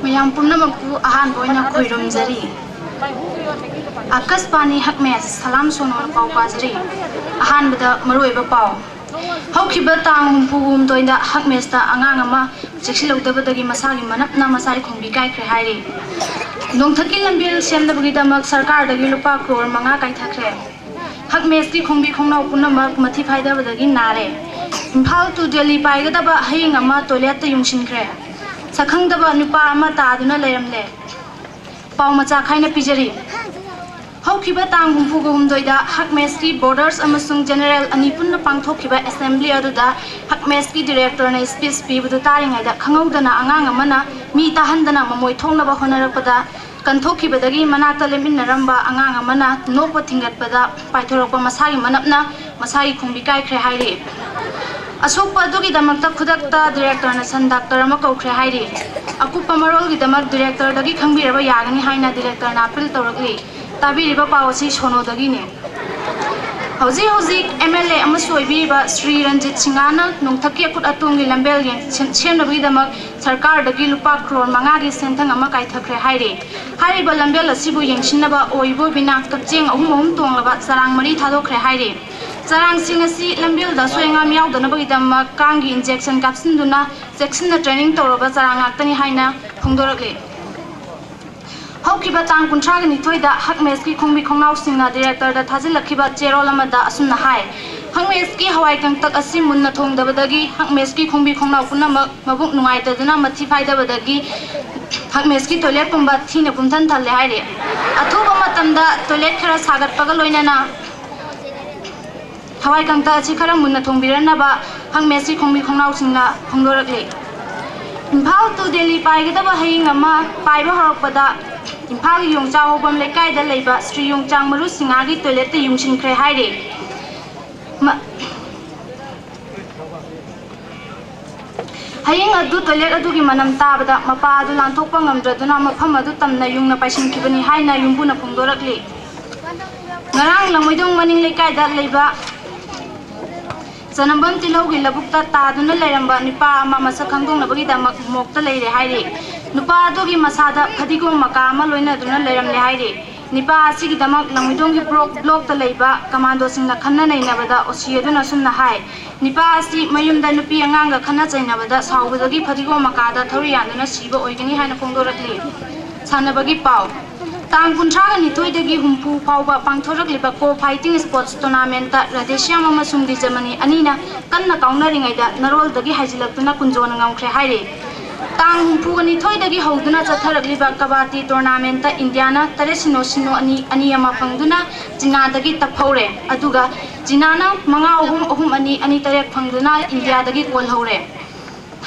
Mayang punnamagpu ahan boina khoirumjari Akasbani Hakmes Salam Sonor Pau Pazari ahan bada maruiba pau Haukiba tang humpugum toinda Hakmesta angangama jeksilogdabadagi masagi manapna masari khongbi kai khre hairi Nongthaki lambil semdabagidamag sarkardagi lupa crore manga kai thakre Hakmesti khongbi khongnau punamak mathi phaidabadagi nare Imphal to Delhi paigadaba hayingama toilet ta yungsinkhre Sakhangdaba nupa ama taduna leiramle Pau macha khaina pijari Haukiba tang humpuga humdoida Hakmeski Borders amasung General ani punna pangthokiba assembly aduda Hakmeski director na speech pibudu taringaida khangaudana angang amana mi tahandana mamoi thongnaba honarakpada kanthokibadagi manata leminaramba angang amana nokpa thingatpada paithorakpa masagi manapna masagi khongbi kai khre hairi Asokpa adugi damakta khudakta director na san doctor ama kaukhre hairi akupa marolgi damak director dagi khangbiraba yagani haina director na appeal tawrakli tabiriba pawasi sono dagine Hauzi MLA amasoibiriba Sri Ranjit Singana nongthaki akut atungi lambel yang semnabagi damak sarkar dagi lupa crore mangagi senthang ama kaithakre haire hariba lambel asibu yengsinnaba oibo bina kapjeng ahum tonglaba sarang mari thadokre haire sarang singasi lambel da soengam yaudana damak kangi injection kapsinduna section na training tawraba sarang aktani haina phongdorakle Haukiba tang kuntraga nithoida Hakmeski khongbi khongnau singna director da thajilakhiba cherol amada asumna hai Hakmeski hawai kangtak asi munna thongdabadagi Hakmeski khongbi khongnau punamak mabuk nungaitaduna mathi phaidabadagi Hakmeski toilet pumba thina pumthan thalle haire athuba matamda toilet khara sagatpaga loinana hawai kangta asi khara munna thongbiranaba Hakmeski khongbi khongnau singna phongdorakle Imphal to Delhi paigadaba haying ama paiba horakpada Imphal Yongchang Hobam Lekai da leiba Sri Yongchang Maru Singagi toilet ta yungsinkhre haire Haying adu toilet adugi manam tabada mapa adu lanthokpa ngamdraduna mafam adu tamna yungna paisinkhibani haina yungbuna phongdorakli Ngarang Lamoidong Maning Lekai da leiba Sanambam Tilaugi labukta taduna leiramba nipa ama masak khangdongnabagi damak mokta leire haire Nupa adugi masada phadigom maka ama loinaduna leiramle haire nipa asigi damak Lamoidonggi block ta leiba commando singna khanna nainabada osiyaduna sumna hai nipa asi mayumda nupi anganga khanna chainabada saubadagi phadigom makada thoriyanduna siba oigani haina phongdorakli sanabagi pau Tang kuntraga nithoidagi humpu phauba pangthorakliba co fighting sports tournament ta Radesham amasung di Germany anina kanna kaunnaringaida naroldagi haijilaktuna kunjona ngamkhre haire Tang humpu nithoidagi hauduna chatharakliba kabati tournament ta Indiana taresino sino ani ama phangduna jinadagi taphore aduga jinana manga ahum ani tarek phangduna India dagi gol hore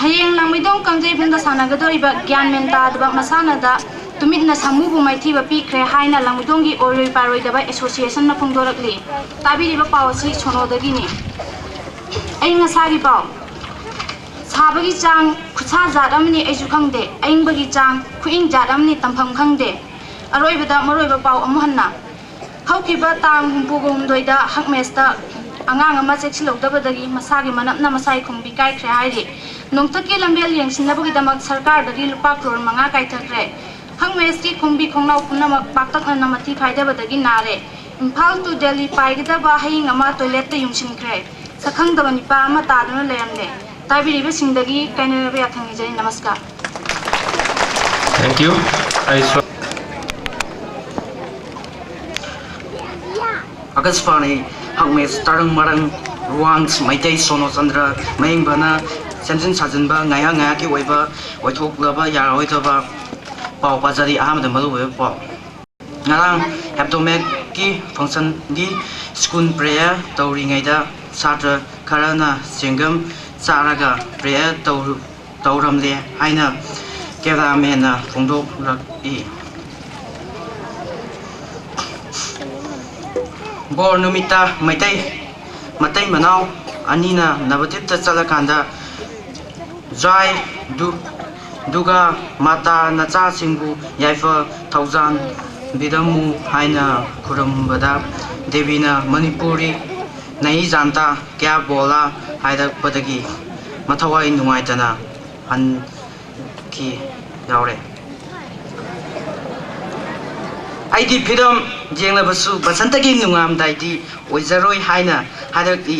hayeng Lamoidong kangjai bunda sanagadoriba gyanmen tadba masanada Tumitna samubu maithiba pikre haina Lamoidonggi oroi paroi daba association na phongdorakli tabiriba pawasi sonodagi ni ainga sagi paw sabagi chang khutsa jat amni aisu khangde aingbagi chang khuing jat amni tampham khangde aroibada maroiba paw amuhanna haukiba tang humpugo humdoida Hakmesta angang ama cheksilogdabadagi masagi manapna masai khongbi kai khre hairi nongthaki lambel yengsinabagi damak sarkar dagi lupa crore manga kai thakre Hakmeski khongbi khongnau punamak paktakna namathi phaidabadagi nare Imphal to Delhi paigadaba haying ama toilet ta yungsinkhre sakhangdaba nipa ama taduna leiramle tabiriba singdagi kainaraba yathangijai namaskar Thank you Akasbani Hakmes tarang marang ruang maitai sono chandra maying bana semjin sajanba ngaya ki oiba oithoklaba yaroitaba Pau Pazari Ahmad Malu Pau Ngarang Hebdomek ki function di school prayer tauringaida satra karana singam saraga prayer tauramle haina keramena phongdok rak Bor numita matai manau anina nabatipta chalakanda jai duga mata nacha singbu yaifa thousand bidamu haina khurambada devina manipuri nahi janta kya bola haida padagi mathawai nungaitana han ki yaure aidi phiram jenglabasu basantagi nungam daidi oizaroi haina hadaki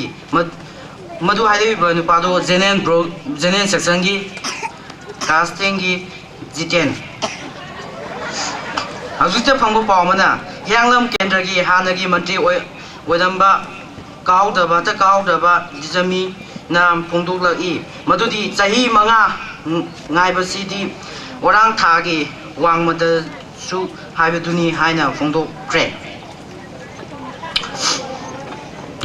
madu haideba nupado jenen section gi casting gi jiten hazute phangbo pawmana yanglam kendra gi hanagi mantri oidamba kaudaba jami nam phongdoklai madudi chahi manga ngaibasidi orang thagi wangmada su haibaduni haina phongdokre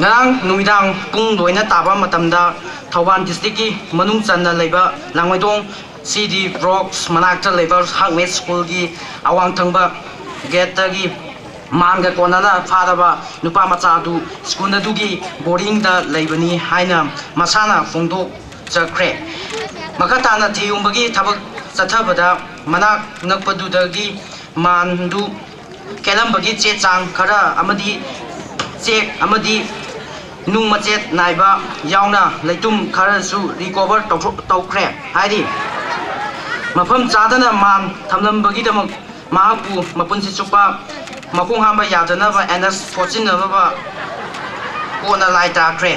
ngarang numidang pung loina taba matamda Thauban district ki manung channa leiba Langmaidong CD Rocks manakta leiba Hakmet school gi awang thangba gate gi manga konana phadaba nupa macha du school du gi boarding da leibani haina masana phongdok chakre makata na thiumbagi thabak chathabada manak nakpadudagi mandu kelambagi che chang khara amadi check amadi nung machet naiba yauna leitum khara su recover tawkhre haidi mafam chadana man thamlambagi damak mahapu mapunsi chupa makung hamba yadana ba ns fortune ba kona lai takre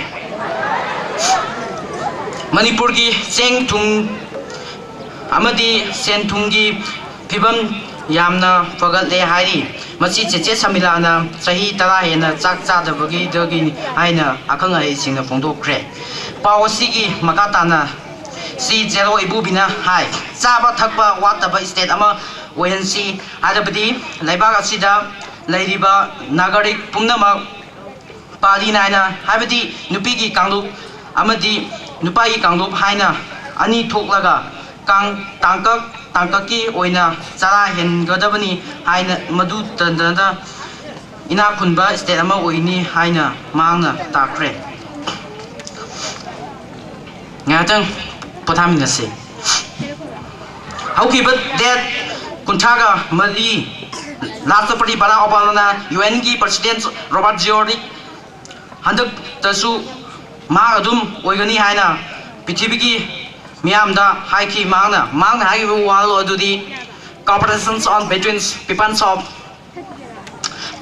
manipur gi cheng thung amadi sen thungi phibam yamna fagatle hairi machi cheche samilana sahi tara hena chak chadabagi dagi aina akhang ai singna phongdokre pawasi gi makatana si zero ibubina hai chaba thakba wataba state ama ohensi adabadi laibak asida lairiba nagarik pumnama pali naina habadi nupi gi kanglup amadi nupai kanglup haina ani thoklaga kang tangkaki oina chara hengadabani haina madu tandanda ina khunba state ama oini haina mangna takre ngatang pothaminase hauki but that kuntaga mari Rashtrapati Barack Obama UN gi president Robert Giori handak tasu ma adum oigani haina pithibigi miyamda haiki mangna haiki wall adudi cooperations on between peoples of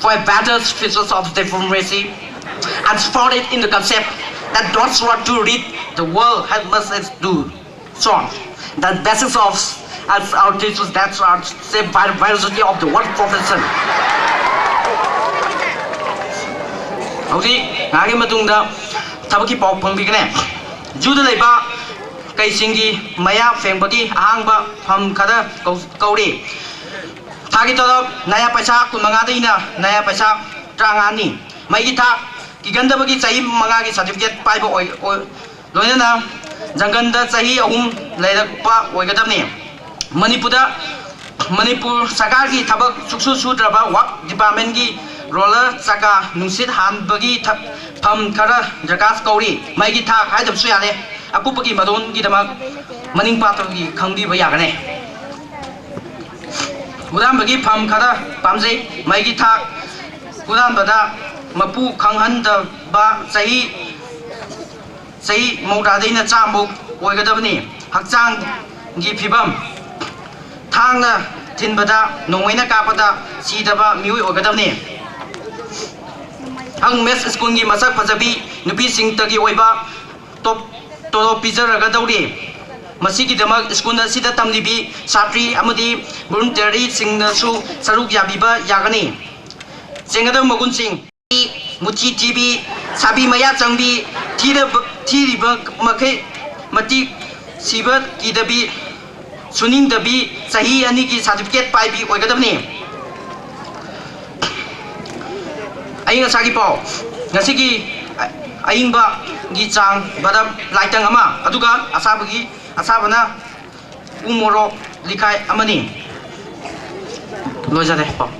for a better features of democracy and supported in the concept that those who want to read the world has must do so the basis of as our teachers that are saved by the diversity of the world profession. Hauji ngagi matungda thabaki pau phangbigane juda leiba kaisingi maya fengbagi ahangba pham khada kauri thagi tolo naya paisa kunmanga deina naya paisa trangani maigi tha kigandabagi chai manga gi certificate paiba loina janganda chai ahum leirakpa oigadabni Manipur Sarkar ki thabak suksu sudraba wak department ki roller chaka nungsit han bagi pham khara jakas kauri mai gi thak haidam su yale akupagi madon gi damak maning patro gi khangdi ba yagane udam bagi pham khara pamjai mai gi thak udam bada mapu khanghan da ba sahi mauda deina chambu oigadabni hakchang gi phibam thangna thinbada nongwaina kapada sidaba miui ogadabni hang mes school gi masak phajabi nupi sing tagi oiba top tolo pizaraga dauri masigi damak school na sida tamlibi satri amadi voluntary singna su saruk yabiba yagani sengadam magun sing muchi tv sabi maya changbi thiriba makai mati sibat kidabi suning dabi sahi ani ki certificate paibi oigadabni ainga sagi pau ngasigi aingba gi chang badam laitang ama aduga asabana umoro likai amani lojade pau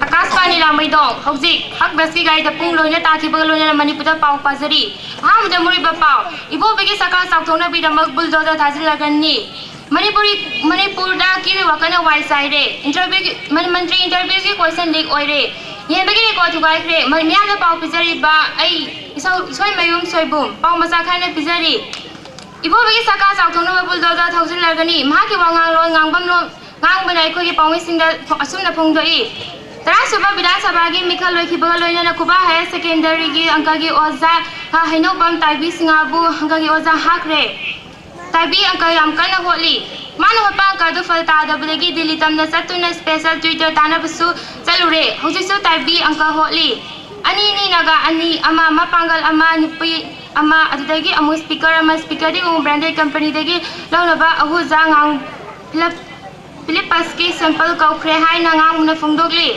Akaswani Langmaidong hauzik hakbasi gai da pung loina ta thiba loina Manipur pau pazari hamda muriba pau ibobegi saka sakthona bi da makbul doda thajilagani Manipur da ki wakana wai side interview Mantri interview ki question leak oire ꯌꯦꯟꯕꯒꯤ ꯔꯦꯀꯣꯔꯗ ꯊꯨꯒꯥꯏꯈ꯭ꯔꯦ ꯃꯤꯌꯥꯝꯗ ꯄꯥꯎ ꯄꯤꯖꯔꯤꯕ ꯑꯩ ꯏꯁꯣꯏꯃꯌꯨꯝ ꯁꯣꯏꯕꯨꯝ ꯄꯥꯎ ꯃꯆꯥ ꯈꯔꯅ ꯄꯤꯖꯔꯤ ꯏꯕꯣꯕꯒꯤ ꯁꯔꯀꯥꯔ ꯆꯥꯎꯊꯣꯛꯅꯕ ꯕꯨꯜꯗꯣꯖꯔ ꯊꯧꯖꯤꯜꯂꯒꯅꯤ ꯃꯍꯥꯛꯀꯤ ꯋꯥꯉꯥꯡꯂꯣꯟ ꯉꯥꯡꯕꯅ ꯑꯩꯈꯣꯏꯒꯤ ꯄꯥꯎꯃꯤꯁꯤꯡꯗ ꯑꯁꯨꯝꯅ ꯐꯣꯡꯗꯣꯛꯏ ꯇꯔꯥꯁꯨꯕ ꯕꯤꯙꯥꯟ ꯁꯚꯥꯒꯤ ꯃꯤꯈꯜ ꯂꯣꯏꯈꯤꯕꯒ ꯂꯣꯏꯅꯅ ꯈꯨꯕꯥ ꯍꯥꯌꯔ ꯁꯦꯀꯦꯟꯗꯔꯤꯒꯤ ꯑꯪꯀꯒꯤ ꯑꯣꯖꯥ ꯍꯩꯅꯧꯄꯝ ꯇꯥꯏꯕꯤ ꯁꯤꯡꯍꯥꯕꯨ ꯑꯪꯀꯒꯤ ꯑꯣꯖꯥ ꯍꯥꯞꯈ꯭ꯔꯦ ꯇꯥꯏꯕꯤ ꯑꯪꯀ ꯌꯥꯝ ꯀꯟꯅ ꯍꯣꯠꯂꯤ ꯃꯥꯅ ꯍꯣꯠꯄ ꯑꯪꯀꯗꯨ ꯐꯜ ꯇꯥꯗꯕꯗꯒꯤ ꯗꯤꯜꯂꯤ ꯇꯝꯅ ꯆꯠꯇꯨꯅ ꯁ꯭ꯄꯦꯁꯦꯜ ꯇ꯭ꯋꯤꯇꯔ ꯇꯥꯟꯅꯕꯁꯨ ꯆꯠꯂꯨꯔꯦ ꯍꯧꯖꯤꯛꯁꯨ ꯇꯥꯏꯕꯤ ꯑꯪꯀ ꯍꯣꯠꯂꯤ ꯑꯅꯤ ꯅꯥꯒꯥ ꯑꯅꯤ ꯑꯃ ꯄꯥꯡꯒꯜ ꯑꯃ ꯅꯨꯄꯤ ama adudagi amu speaker ama speaker di ung branded company dagi launaba ahuza ngang Philippus sample kaukre hai na ngang na phongdogli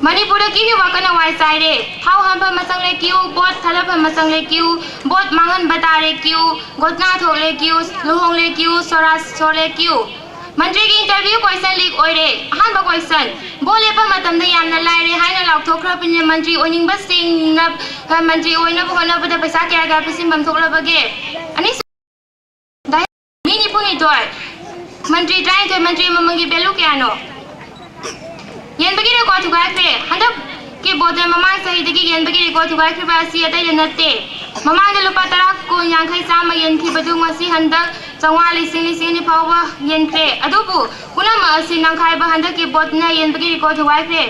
Manipur ki hi wakana wai sai re hau ham pha masang le kiu bot thala pha masang le kiu bot mangan batare kiu gotna thole kiu lohong le kiu soras sole kiu Mantri ki interview question leak oire han ba question bole pa matam da yamna lai re hai na lauk thokra pin mantri oning ba sing na mantri oina bu hona bu da paisa kya ga pisim bam thokla bage ani dai mini puni toy mantri trying to mantri mamangi belu kya no yen bagi re ko tu ga kre handa ki bodre mamang sahi dagi yen bagi re ko tu ga kre ba si atai natte mamang de lupa tara ko yang khai sama yen ki badu ngasi handak Changwa lising ni phawa yen kre adubu kunama asi nangkhai ba handa ki bot na yen bagi ko thwai kre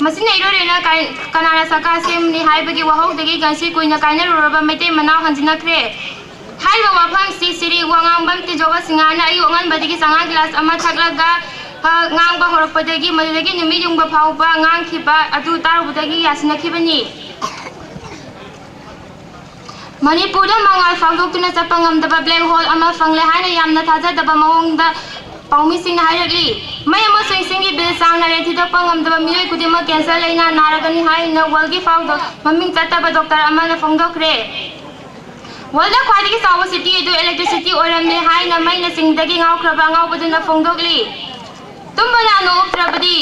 masina iro re na kai kanana saka sem ni hai bagi wahok dagi gansi kuina kaina roraba mete manau hanjina kre hai ba wafang si siri wangang bam ti joga singana ayu ngan badigi sanga glass ama thaklaga ngang ba horopodagi madagi numi jung ba phau ba ngang khiba adu tarubudagi yasina khibani Manipur mangal fangdokuna sa pangamdaba black hole ama fangle haina yamna thajadaba mawongda paumishing hairagli mai ama swingsingi bill sang na rethida pangamdaba miyoi kudima cancer laina naragani haina walgi fawdo maming chataba doctor ama na fangdokre walda khwadigi sawa city edu electricity oramne haina mai na singdagi ngawkraba ngawbaduna fangdokli tumbana no uprabadi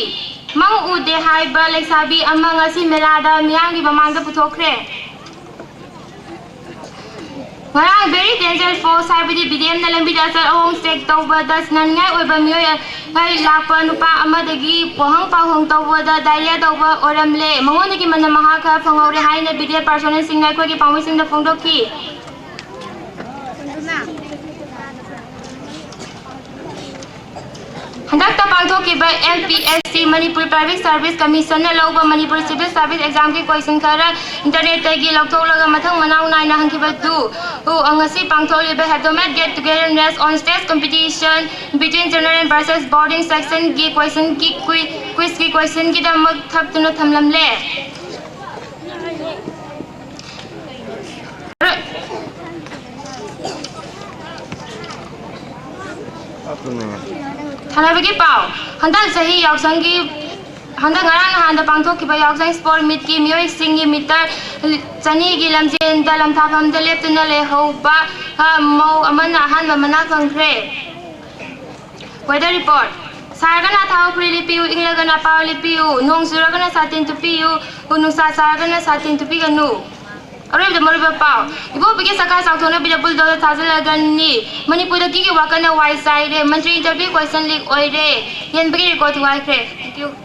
mang ude haiba leksabi ama ngasi melada miyanggi mamangda puthokre Marang very dangerous force haibadi BDM na lambi da sar ahong stake tawba da sinangai oiba miyoy hai lakpa nupa amadagi pohang pahong tawba da diarrhea tawba oramle mangonagi mana mahaka phangore haina BDM personnel singai khoi pawmi sing da phongdokki Handak ta pangthokiba MPSC Manipur Private Service Commission na lawba Manipur Civil Service Exam ki question khara internet tagi lakthoklaga mathang manau naina hangkiba du angasi pangtholiba Hadomat get togetherness on stage competition between general versus boarding section ki question ki quiz ki question ki damak thaptuna thamlamle Thanabagi pau handak sahi yauksangi handak ngarang handa pangthokiba yauksan sport meet ki miyoi singi meter chani gi lamjen da lamthapam da leptuna le hoba mau amana hanba mana khangkhre weather report Saragana thao prili piu inglagana pawli piu nong suragana satin tu piu unusa saragana satin tu piganu Arab the Mariba Pau. Ibo bigi saka sautona bila buldoza thazalagani Manipur ki wakana wai side mantri interview question leak oire yen bigi record wai kre. Thank you.